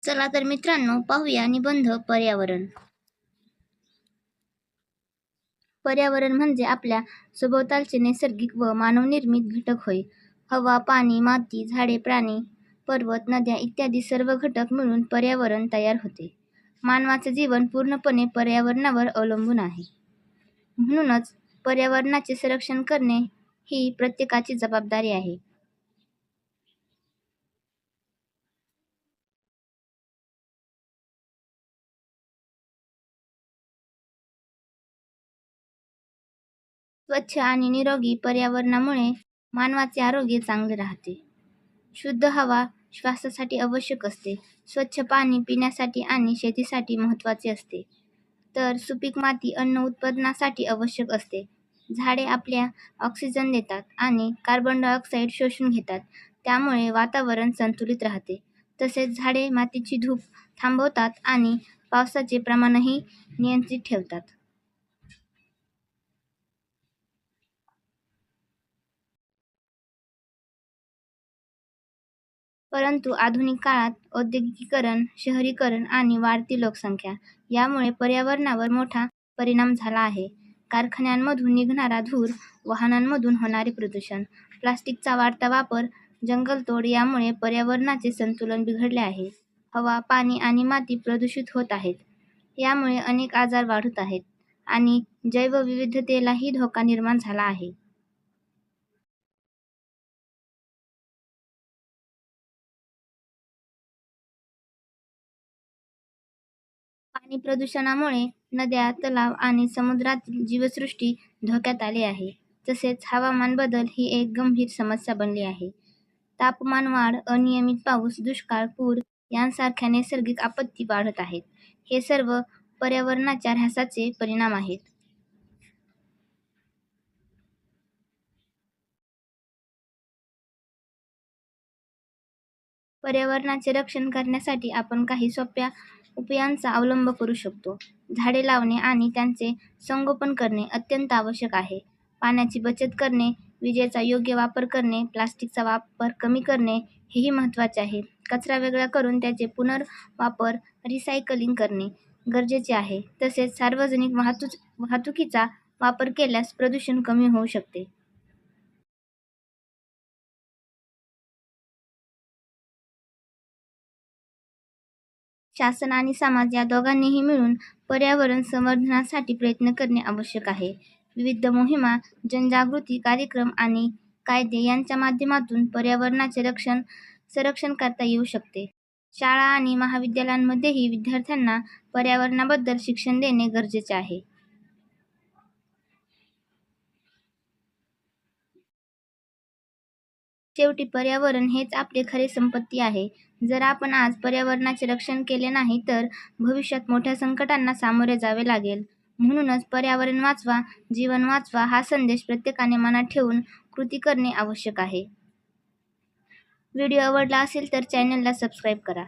चला तर मित्रांनो, पाहूया निबंध पर्यावरण. पर्यावरण म्हणजे आपल्या सभोवतालचे नैसर्गिक व मानवनिर्मित घटक होय. हवा, पाणी, माती, झाडे, प्राणी, पर्वत, नद्या इत्यादी सर्व घटक मिळून पर्यावरण तयार होते. मानवाचे जीवन पूर्णपणे पर्यावरणावर अवलंबून आहे. म्हणूनच पर्यावरणाचे संरक्षण करणे ही प्रत्येकाची जबाबदारी आहे. स्वच्छ आणि निरोगी पर्यावरणामुळे मानवाचे आरोग्य चांगले राहते. शुद्ध हवा श्वासासाठी आवश्यक असते. स्वच्छ पाणी पिण्यासाठी आणि शेतीसाठी महत्त्वाचे असते. तर सुपीक माती अन्न उत्पादनासाठी आवश्यक असते. झाडे आपल्या ऑक्सिजन देतात आणि कार्बन डायऑक्साईड शोषून घेतात. त्यामुळे वातावरण संतुलित राहते. तसेच झाडे मातीची धूप थांबवतात आणि पावसाचे प्रमाणही नियंत्रित ठेवतात. परंतु आधुनिक काळात औद्योगिकीकरण, शहरीकरण आणि वाढती लोकसंख्या यामुळे पर्यावरणावर मोठा परिणाम झाला आहे. कारखान्यांमधून निघणारा धूर, वाहनांमधून होणारे प्रदूषण, प्लास्टिकचा वाढता वापर, जंगलतोड यामुळे पर्यावरणाचे संतुलन बिघडले आहे. हवा, पाणी आणि माती प्रदूषित होत आहेत. यामुळे अनेक आजार वाढत आहेत आणि जैवविविधतेलाही धोका निर्माण झाला आहे. पाणी प्रदूषणामुळे नद्या, तलाव आणि समुद्रातील जीवसृष्टी धोक्यात आली आहे. तसेच हवामान बदल ही एक गंभीर समस्या बनली आहे. तापमान वाढ, अनियमित पाऊस, दुष्काळ, पूर यांसारख्या नैसर्गिक आपत्ती वाढत आहेत. हे सर्व पर्यावरणाच्या ऱ्हासाचे परिणाम आहेत. पर्यावरणाचे रक्षण करण्यासाठी आपण काही सोप्या उपायांचा अवलंब करू शकतो. झाडे लावणे आणि त्यांचे संगोपन करणे अत्यंत आवश्यक आहे. पाण्याची बचत करणे, विजेचा योग्य वापर करणे, प्लास्टिकचा वापर कमी करणे हेही महत्त्वाचे आहे. कचरा वेगळा करून त्याचे पुनर्वापर, रिसायकलिंग करणे गरजेचे आहे. तसेच सार्वजनिक वाहतुकीचा वापर केल्यास प्रदूषण कमी होऊ शकते. शासन आणि समाज या दोघांनीही मिळून पर्यावरण संवर्धनासाठी प्रयत्न करणे आवश्यक आहे. विविध मोहिमा, जनजागृती कार्यक्रम आणि कायदे यांच्या माध्यमातून पर्यावरणाचे संरक्षण करता येऊ शकते. शाळा आणि महाविद्यालयांमध्येही विद्यार्थ्यांना पर्यावरणाबद्दल शिक्षण देणे गरजेचे आहे. शेवटी पर्यावरण हेच आपले खरे संपत्ती आहे. जर आपण आज पर्यावरणाचे रक्षण केले नाही तर भविष्यात मोठ्या संकटांना सामोरे जावे लागेल. म्हणूनच पर्यावरण वाचवा, जीवन वाचवा हा संदेश प्रत्येकाने मनात ठेवून कृती करणे आवश्यक आहे. व्हिडिओ आवडला असेल तर चॅनलला सबस्क्राईब करा.